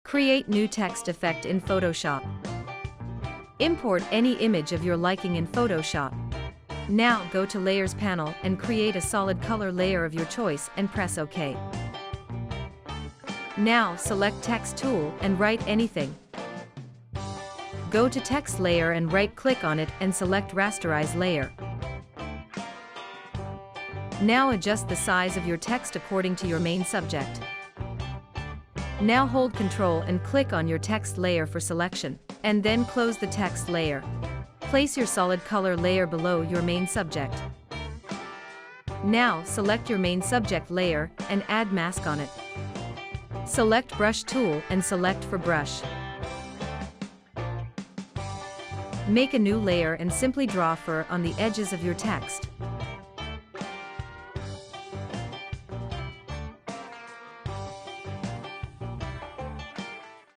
Create new text effect in Photoshop. Import any image of your liking in Photoshop. Now go to Layers panel and create a solid color layer of your choice and press OK. Now select Text tool and write anything. Go to Text layer and right-click on it and select Rasterize layer. Now adjust the size of your text according to your main subject. Now hold Ctrl and click on your text layer for selection, and then close the text layer. Place your solid color layer below your main subject. Now select your main subject layer and add mask on it. Select Brush tool and select for brush. Make a new layer and simply draw fur on the edges of your text.